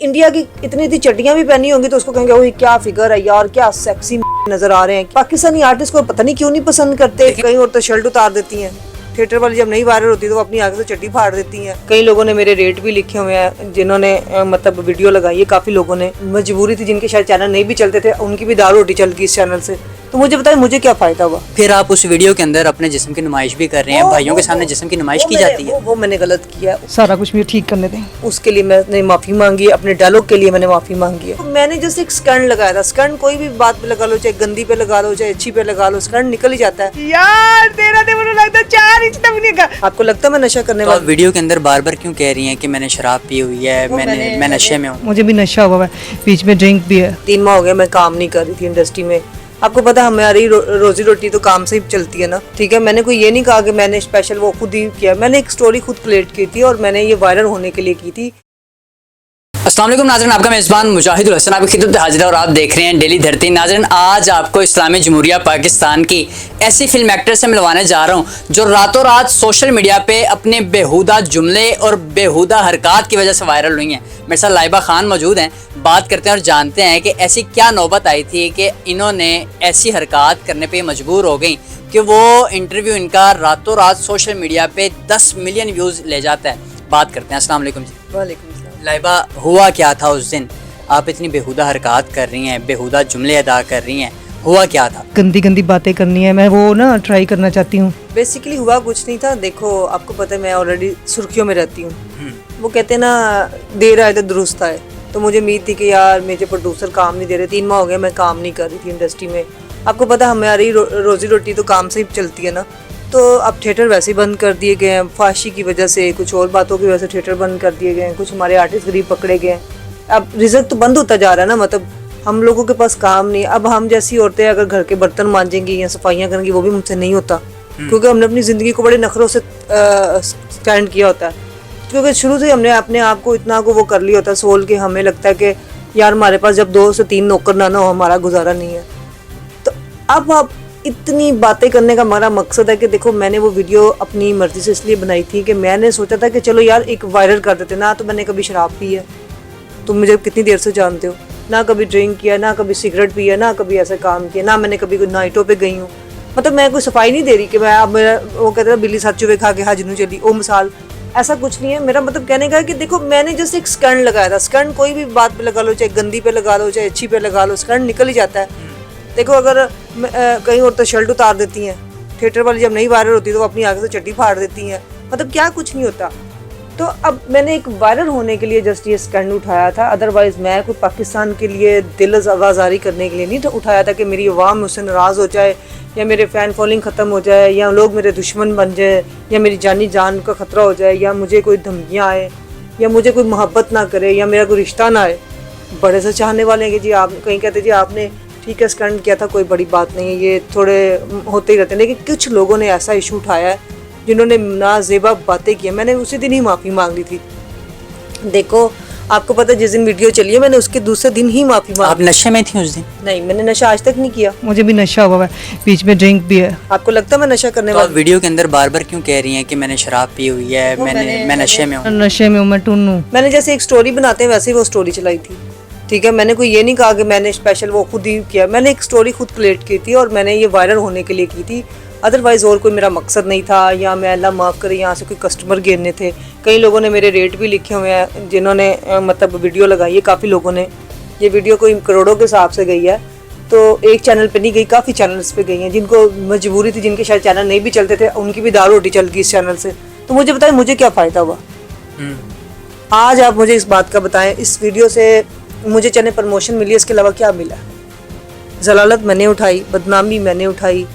India की इतनी इतनी चड्डियां भी पहनी होंगी तो उसको कहेंगे वो क्या फिगर है यार, क्या सेक्सी नजर आ रहे हैं। पाकिस्तानी आर्टिस्ट को पता नहीं क्यों नहीं पसंद करते। कई औरतें शर्ट उतार देती हैं, थिएटर वाली जब नहीं वायरल होती तो वो अपनी आगे से चड्डी फाड़ देती हैं। कई लोगों ने मेरे रेट भी लिखे हुए हैं जिन्होंने मतलब वीडियो लगाई है। काफी लोगों ने, मजबूरी थी जिनके शायद चैनल नहीं भी चलते थे, उनकी भी दाल रोटी चल गई इस चैनल से। तो मुझे बताए मुझे क्या फायदा हुआ। फिर आप उस वीडियो के अंदर अपने जिस्म की नुमाइश भी कर रहे हैं, भाइयों के सामने जिस्म की नुमाइश की जाती है। वो मैंने गलत किया, सारा कुछ भी ठीक करने दें। उसके लिए मैंने माफी मांगी, अपने डायलॉग के लिए मैंने माफी मांगी है। तो मैंने जैसे एक स्टंट लगाया था। स्टंट कोई भी बात पे लगा लो, चाहे गंदी पे लगा लो, चाहे अच्छी पे लगा लो, स्टंट निकल ही जाता है। यार तेरा तो मुझे लगता है 4 इंच तक नहीं का। आपको लगता है मैं नशा करने तो वाला? आप वीडियो के अंदर बार बार क्यों कह रही हैं कि मैंने शराब पी हुई है, मैं नशे में हूँ? मुझे भी नशा हुआ है, बीच में ड्रिंक भी है। 3 माह हो गए मैं काम नहीं कर रही थी इंडस्ट्री में। आपको पता है हमारी रोजी रोटी तो काम से ही चलती है ना, ठीक है। मैंने कोई ये नहीं कहा कि मैंने स्पेशल वो खुद ही किया। मैंने एक स्टोरी खुद क्रिएट की थी और मैंने ये वायरल होने के लिए की थी। अस्सलाम वालेकुम नाज़रीन, आपका मेज़बान मुजाहिदुल हसन आपकी खिदमत हाजिर है और आप देख रहे हैं डेली धरती। नाज़रीन, आज आपको इस्लामी जमहूरिया पाकिस्तान की ऐसी फिल्म एक्टर से मिलवाने जा रहा हूं जो रातों रात सोशल मीडिया पे अपने बेहुदा जुमले और बेहुदा हरकत की वजह से वायरल हुई हैं। मेरे साथ लाइबा खान मौजूद हैं, बात करते हैं और जानते हैं कि ऐसी क्या नौबत आई थी कि इन्होंने ऐसी हरकत करने पर मजबूर हो गई कि वो इंटरव्यू इनका रातों रात सोशल मीडिया पे 10 मिलियन व्यूज़ ले जाता है। बात करते हैं। अस्सलाम वालेकुम जी। वालेकुम। लाइबा, हुआ क्या था उस दिन? आप इतनी बेहुदा हरकत कर रही हैं, बेहुदा जुमले अदा कर रही हैं, हुआ क्या था? गंदी गंदी बातें करनी है, मैं वो ना ट्राई करना चाहती हूँ। बेसिकली हुआ कुछ नहीं था। देखो आपको पता है मैं ऑलरेडी सुर्खियों में रहती हूँ। वो कहते हैं ना, देर आए तो दुरुस्त आए। तो मुझे उम्मीद थी कि यार मुझे प्रोड्यूसर काम नहीं दे रहे। 3 माह हो गए मैं काम नहीं कर रही थी इंडस्ट्री में। आपको पता है हमारी रोजी रोटी तो काम से ही चलती है ना। तो अब थिएटर वैसे ही बंद कर दिए गए हैं, फाशी की वजह से, कुछ और बातों की वजह से थिएटर बंद कर दिए गए हैं। कुछ हमारे आर्टिस्ट गरीब पकड़े गए हैं। अब रिजल्ट तो बंद होता जा रहा है ना, मतलब हम लोगों के पास काम नहीं। अब हम जैसी औरतें अगर घर के बर्तन मांजेंगी या सफाइयाँ करेंगी वो भी मुझसे नहीं होता, क्योंकि हमने अपनी ज़िंदगी को बड़े नखरों से स्टैंड किया होता है। क्योंकि शुरू से हमने अपने आप को इतना को वो कर लिया होता है सोल के, हमें लगता है कि यार हमारे पास जब 2 से 3 नौकर ना हो हमारा गुजारा नहीं है। तो अब आप इतनी बातें करने का हमारा मकसद है कि देखो मैंने वो वीडियो अपनी मर्जी से इसलिए बनाई थी कि मैंने सोचा था कि चलो यार एक वायरल कर देते ना। तो मैंने कभी शराब पी है, तुम मुझे कितनी देर से जानते हो, ना कभी ड्रिंक किया, ना कभी सिगरेट पी है, ना कभी ऐसा काम किया, ना मैंने कभी कोई नाइटों पे गई हूँ। मतलब मैं कोई सफाई नहीं दे रही कि मैं अब मेरा वो कहते हैं बिल्ली 7 चुवे खा के हाजिर नहीं चली, वो मिसाल ऐसा कुछ नहीं है। मेरा मतलब कहने का है कि देखो मैंने जस्ट एक स्टंट लगाया था। स्टंट कोई भी बात पे लगा लो, चाहे गंदी पे लगा लो, चाहे अच्छी पे लगा लो, स्टंट निकल ही जाता है। देखो अगर कई औरतें शर्ट उतार देती हैं, थिएटर वाली जब नहीं वायरल होती तो वो अपनी आगे से चड्डी फाड़ देती हैं। मतलब क्या कुछ नहीं होता। तो अब मैंने एक वायरल होने के लिए जस्ट ये स्टैंड उठाया था। अदरवाइज मैं कोई पाकिस्तान के लिए दिल आवाजारी करने के लिए नहीं उठाया था कि मेरी आवाम मुझसे नाराज़ हो जाए या मेरे फ़ैन फॉलोइंग ख़त्म हो जाए या लोग मेरे दुश्मन बन जाए या मेरी जानी जान का ख़तरा हो जाए या मुझे कोई धमकियाँ आए या मुझे कोई मोहब्बत ना करे या मेरा कोई रिश्ता ना आए। बड़े से चाहने वाले हैं कि जी आप कहीं कहते जी आपने ठीक है स्टंट किया था, कोई बड़ी बात नहीं है, ये थोड़े होते ही रहते हैं। लेकिन कुछ लोगों ने ऐसा इशू उठाया है जिन्होंने नाजेबा बातें की। मैंने उसी दिन ही माफ़ी मांग ली थी। देखो आपको पता है जिस दिन वीडियो चली है मैंने उसके दूसरे दिन ही माफ़ी मांगी। आप नशे में थी उस दिन? नहीं, मैंने नशा आज तक नहीं किया। मुझे भी नशा हुआ है, बीच में ड्रिंक भी है। आपको लगता है मैं नशा करने तो आप वाली? वीडियो के अंदर बार बार क्यों कह रही हैं कि मैंने शराब पी हुई है, मैं नशे में हूँ? नशे में हूँ मैं, टुन्नू। मैंने जैसे एक स्टोरी बनाते हैं वैसे ही वो स्टोरी चलाई थी, ठीक है। मैंने कोई ये नहीं कहा कि मैंने स्पेशल वो खुद ही किया। मैंने एक स्टोरी खुद क्रिएट की थी और मैंने ये वायरल होने के लिए की थी। अदरवाइज़ और कोई मेरा मकसद नहीं था या मैं अल्लाह माफ़ करे यहाँ से कोई कस्टमर गिरने थे। कई लोगों ने मेरे रेट भी लिखे हुए हैं जिन्होंने मतलब वीडियो लगाई है। काफ़ी लोगों ने, ये वीडियो कोई करोड़ों के हिसाब से गई है। तो एक चैनल पे नहीं गई, काफ़ी चैनल्स पे गई हैं। जिनको मजबूरी थी, जिनके शायद चैनल नहीं भी चलते थे, उनकी भी दाल रोटी चल गई इस चैनल से। तो मुझे बताएं मुझे क्या फ़ायदा हुआ। आज आप मुझे इस बात का बताएं, इस वीडियो से मुझे चैनल प्रमोशन मिली, इसके अलावा क्या मिला? जलालत मैंने उठाई, बदनामी मैंने उठाई।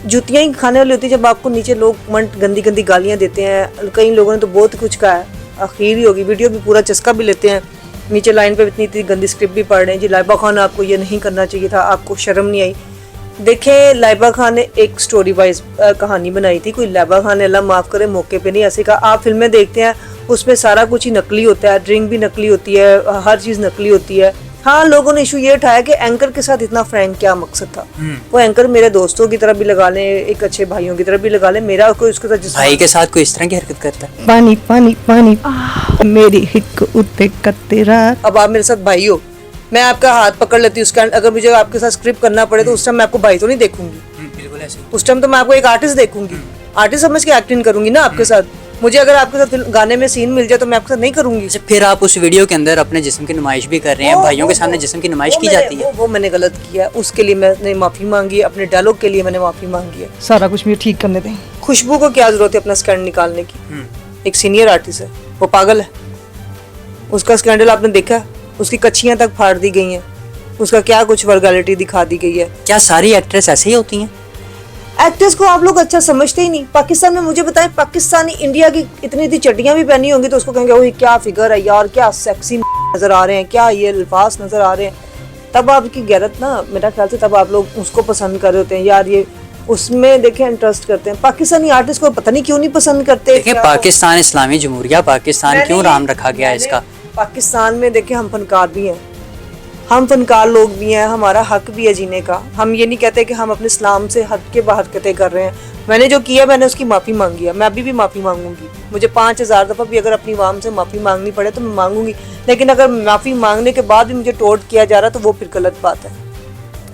जूतियाँ ही खाने वाली होती है जब आपको नीचे लोग गंदी गंदी गालियाँ देते हैं। कई लोगों ने तो बहुत कुछ कहा है, आखिर ही होगी। वीडियो भी पूरा चस्का भी लेते हैं, नीचे लाइन पे इतनी इतनी गंदी स्क्रिप्ट भी पढ़ रहे हैं जी लाइबा खान आपको ये नहीं करना चाहिए था, आपको शर्म नहीं आई। देखें लाइबा खान ने एक स्टोरी वाइज कहानी बनाई थी। कोई लाइबा खान ने अल्लाह माफ़ करे मौके पे नहीं ऐसे कहा। आप फिल्में देखते हैं उसमें सारा कुछ ही नकली होता है, ड्रिंक भी नकली होती है, हर चीज़ नकली होती है। हाँ, लोगों ने इशू ये उठाया कि एंकर के साथ इतना फ्रैंक क्या मकसद था। वो एंकर मेरे दोस्तों की तरह भी लगा ले, एक अच्छे भाइयों की तरह भी लगा ले, मेरा कोई उसके साथ भाई के साथ कोई इस तरह की हरकत करता है? पानी पानी पानी मेरी हिक उत्ते कतेरा। अब आप मेरे साथ भाई हो, मैं आपका हाथ पकड़ लेती हूँ उस टाइम, अगर मुझे आपके साथ स्क्रिप्ट करना पड़े तो उस टाइम मैं आपको भाई तो नहीं देखूंगी, बिल्कुल ऐसे। उस टाइम तो मैं आपको एक आर्टिस्ट देखूंगी, आर्टिस्ट समझ के एक्टिंग करूंगी ना आपके साथ। मुझे अगर आपके साथ गाने में सीन मिल जाए तो मैं आपके साथ नहीं करूंगी। अच्छा, फिर आप उस वीडियो के अंदर अपने जिस्म की नुमाइश भी कर रहे हैं, भाइयों के सामने जिस्म की नुमाइश की जाती है। वो मैंने गलत किया है, उसके लिए मैंने माफी मांगी है, अपने डायलॉग के लिए मैंने माफी मांगी है। सारा कुछ मुझे ठीक करने दें। खुशबू को क्या जरूरत है अपना स्कैंडल निकालने की? एक सीनियर आर्टिस्ट है, वो पागल है। उसका स्कैंडल आपने देखा है, उसकी कच्चियां तक फाड़ दी गई हैं, उसका क्या कुछ वर्गालिटी दिखा दी गई है। क्या सारी एक्ट्रेस ऐसे ही होती हैं? एक्ट्रेस को आप लोग अच्छा समझते ही नहीं। पाकिस्तान में मुझे बताएं, पाकिस्तानी इंडिया की इतनी चड्डियां भी पहनी होंगी तो उसको कहेंगे ओह क्या फिगर है यार, क्या सेक्सी नजर आ रहे हैं, क्या ये अल्फाज नजर आ रहे हैं। तब आपकी गैरत ना, मेरा ख्याल से तब आप लोग उसको पसंद कर रहे होते हैं यार, ये उसमें देखें इंटरेस्ट करते हैं। पाकिस्तानी आर्टिस्ट को पता नहीं क्यों नहीं पसंद करते। देखिए, पाकिस्तान इस्लामी जमहूरिया पाकिस्तान क्यों नाम रखा गया है इसका? पाकिस्तान में देखें हम फनकार भी हैं, हम फनकार लोग भी हैं, हमारा हक भी है जीने का। हम ये नहीं कहते कि हम अपने इस्लाम से हट के हरकतें कर रहे हैं। मैंने जो किया मैंने उसकी माफ़ी मांगी है, मैं अभी भी माफ़ी मांगूंगी। मुझे 5000 दफ़ा भी अगर अपनी वाम से माफ़ी मांगनी पड़े तो मैं मांगूंगी, लेकिन अगर माफ़ी मांगने के बाद भी मुझे टोट किया जा रहा है तो वो फिर गलत बात है।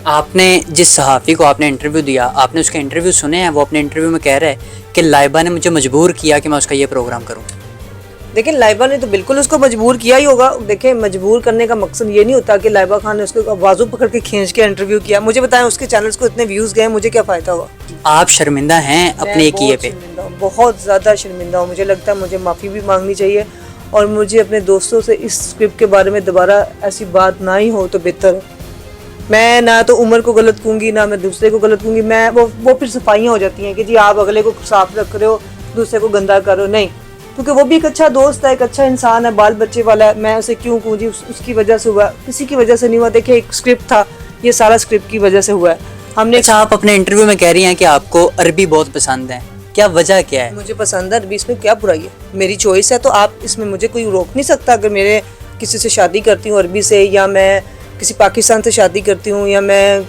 आपने जिस सहाफ़ी को आपने इंटरव्यू दिया, आपने उसके इंटरव्यू सुने हैं? वो अपने इंटरव्यू में कह रहा है कि लाइबा ने मुझे मजबूर किया कि मैं उसका ये प्रोग्राम करूँ। देखिए, लाइबा ने तो बिल्कुल उसको मजबूर किया ही होगा। देखिए, मजबूर करने का मकसद ये नहीं होता कि लाइबा खान ने उसको बाजू पकड़ के खींच के इंटरव्यू किया। मुझे बताएं, उसके चैनल्स को इतने व्यूज़ गए, मुझे क्या फ़ायदा हुआ? आप शर्मिंदा हैं अपने किए पे? बहुत ज़्यादा शर्मिंदा हूँ। मुझे लगता है मुझे माफ़ी भी मांगनी चाहिए और मुझे अपने दोस्तों से इस स्क्रिप्ट के बारे में दोबारा ऐसी बात ना ही हो तो बेहतर है। मैं ना तो उमर को गलत कहूँगी, ना मैं दूसरे को गलत कहूँगी। मैं वो फिर सफाइयाँ हो जाती हैं कि जी आप अगले को साफ रख रहे हो, दूसरे को गंदा कर रहे हो। नहीं, क्योंकि वो भी एक अच्छा दोस्त है, एक अच्छा इंसान है, बाल बच्चे वाला है। मैं उसे क्यों कहूँ जी उसकी वजह से हुआ, किसी की वजह से नहीं हुआ। देखिए, एक स्क्रिप्ट था, ये सारा स्क्रिप्ट की वजह से हुआ है। हमने अच्छा, आप अपने इंटरव्यू में कह रही हैं कि आपको अरबी बहुत पसंद है, क्या वजह क्या है? मुझे पसंद है अरबी, इसमें क्या बुराई है? मेरी चॉइस है, तो आप इसमें मुझे कोई रोक नहीं सकता। अगर मेरे किसी से शादी करती हूँ अरबी से, या मैं किसी पाकिस्तान से शादी करती हूँ, या मैं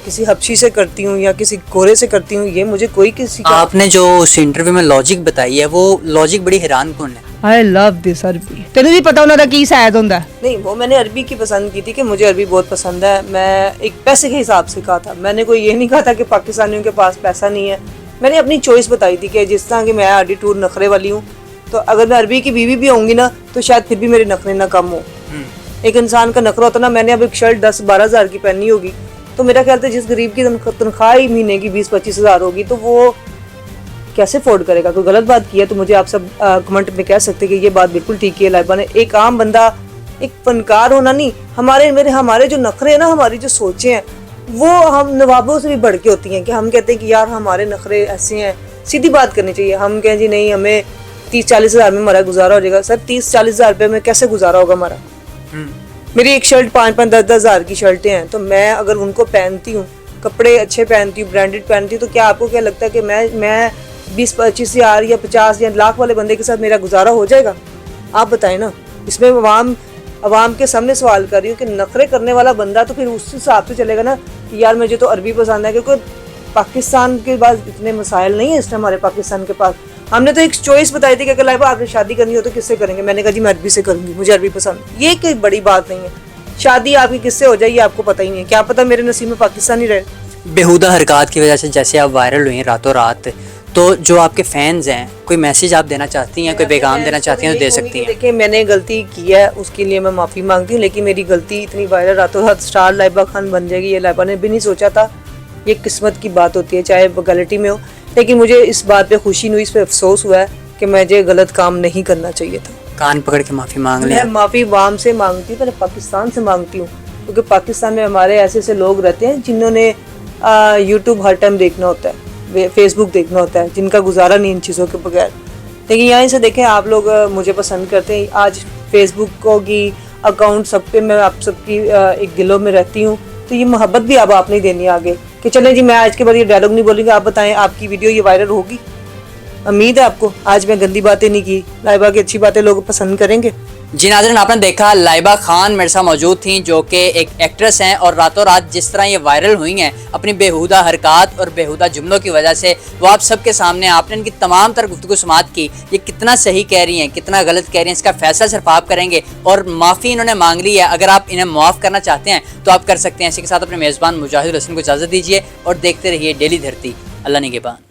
किसी हबशी से करती हूँ, या किसी गोरे से करती हूँ, ये मुझे कोई किसी का... आपने जो उस इंटरव्यू में लॉजिक बताई है, वो लॉजिक बड़ी हैरान कौन है? आई लव दिस अरबी। तेन भी पता उन्होंने की शायद होंगे? नहीं, वो मैंने अरबी की पसंद की थी कि मुझे अरबी बहुत पसंद है। मैं एक पैसे के हिसाब से कहा था, मैंने कोई ये नहीं कहा था कि पाकिस्तानियों के पास पैसा नहीं है। मैंने अपनी चॉइस बताई थी कि जिस तरह की मैं एटीट्यूड नखरे वाली हूँ, तो अगर मैं अरबी की बीवी भी होंगी ना तो शायद फिर भी मेरे नखरे ना कम हो। एक इंसान का नखरा होता ना, मैंने अब एक शर्ट 10-12 हज़ार की पहनी होगी तो मेरा ख्याल था जिस गरीब की तनख्वाह ही महीने की 20-25 हज़ार होगी तो वो कैसे अफोर्ड करेगा। कोई गलत बात की है तो मुझे आप सब कमेंट में कह सकते कि ये बात बिल्कुल ठीक है लाइबा ने। एक आम बंदा, एक फनकार होना नहीं, हमारे जो नखरे हैं ना, हमारी जो सोचें हैं, वो हम नवाबों से भी बढ़ के होती हैं कि हम कहते हैं कि यार हमारे नखरे ऐसे हैं। सीधी बात करनी चाहिए। हम कहें जी नहीं, हमें 30-40 हज़ार में हमारा गुजारा हो जाएगा। सर 30-40 हज़ार रुपये में कैसे गुजारा होगा हमारा? मेरी एक शर्ट 5-10 हज़ार की शर्टें हैं, तो मैं अगर उनको पहनती हूँ, कपड़े अच्छे पहनती हूँ, ब्रांडेड पहनती हूँ, तो क्या आपको क्या लगता है कि मैं 20-25 हज़ार या 50 या लाख वाले बंदे के साथ मेरा गुजारा हो जाएगा? आप बताएं ना। इसमें अवाम के सामने सवाल कर रही हूँ कि नखरे करने वाला बंदा तो फिर उस हिसाब से चलेगा ना कि यार मुझे तो अरबी पसंद है, क्योंकि पाकिस्तान के पास इतने मसाइल नहीं है इस टाइम हमारे पाकिस्तान के पास। हमने तो एक चॉइस बताई थी कि अगर लाइबा आपने शादी करनी हो तो किससे करेंगे? मैंने कहा जी मैं अरबी से करूँगी, मुझे अरबी पसंद। ये कोई बड़ी बात नहीं है। शादी आपकी किससे हो जाए ये आपको पता ही नहीं है। क्या पता मेरे नसीब में पाकिस्तानी रहे। बेहुदा हरकत की वजह से जैसे आप वायरल हुई रातों रात, तो जो आपके फैंस हैं, कोई मैसेज आप देना चाहती हैं, कोई पैगाम देना चाहती हैं तो दे सकती हैं। देखिए, मैंने गलती की है, उसके लिए मैं माफ़ी मांगती हूँ, लेकिन मेरी गलती इतनी वायरल रातों रात स्टार लाइबा खान बन जाएगी, ये लाइबा ने भी नहीं सोचा था। ये किस्मत की बात होती है, चाहे वो गलती में हो। लेकिन मुझे इस बात पे खुशी नहीं हुई, इस पर अफसोस हुआ है कि मुझे गलत काम नहीं करना चाहिए था। कान पकड़ के माफ़ी मांग लें। मैं माफ़ी वाम से मांगती हूँ, मैंने पाकिस्तान से मांगती हूँ, क्योंकि पाकिस्तान में हमारे ऐसे लोग रहते हैं जिन्होंने यूट्यूब हर टाइम देखना होता है, फेसबुक देखना होता है, जिनका गुजारा नहीं इन चीज़ों के बगैर। लेकिन यहाँ से देखें, आप लोग मुझे पसंद करते हैं। आज फेसबुक की अकाउंट सब पे मैं आप सबकी एक दिलों में रहती हूँ, तो ये मोहब्बत भी अब आप नहीं देनी आगे कि चलें जी मैं आज के बाद ये डायलॉग नहीं बोलूँगी। आप बताएं, आपकी वीडियो ये वायरल होगी? उम्मीद है आपको? आज मैं गंदी बातें नहीं की, लाइबा की अच्छी बातें लोग पसंद करेंगे। जी नाज़रीन, आपने देखा लाइबा खान मेरे साथ मौजूद थी, जो कि एक एक्ट्रेस हैं और रातों रात जिस तरह ये वायरल हुई हैं अपनी बेहुदा हरकत और बेहुदा जुमलों की वजह से, वो आप सबके सामने आपने इनकी तमाम तरह गुफ्तगू समाअत की। ये कितना सही कह रही हैं, कितना गलत कह रही हैं, इसका फैसला सिर्फ आप करेंगे और माफ़ी इन्होंने मांग ली है। अगर आप इन्हें माफ़ करना चाहते हैं तो आप कर सकते हैं। इसी के साथ अपने मेज़बान मुजाहिदुल हसन को इजाज़त दीजिए और देखते रहिए डेली धरती। अल्लाह निगहबान।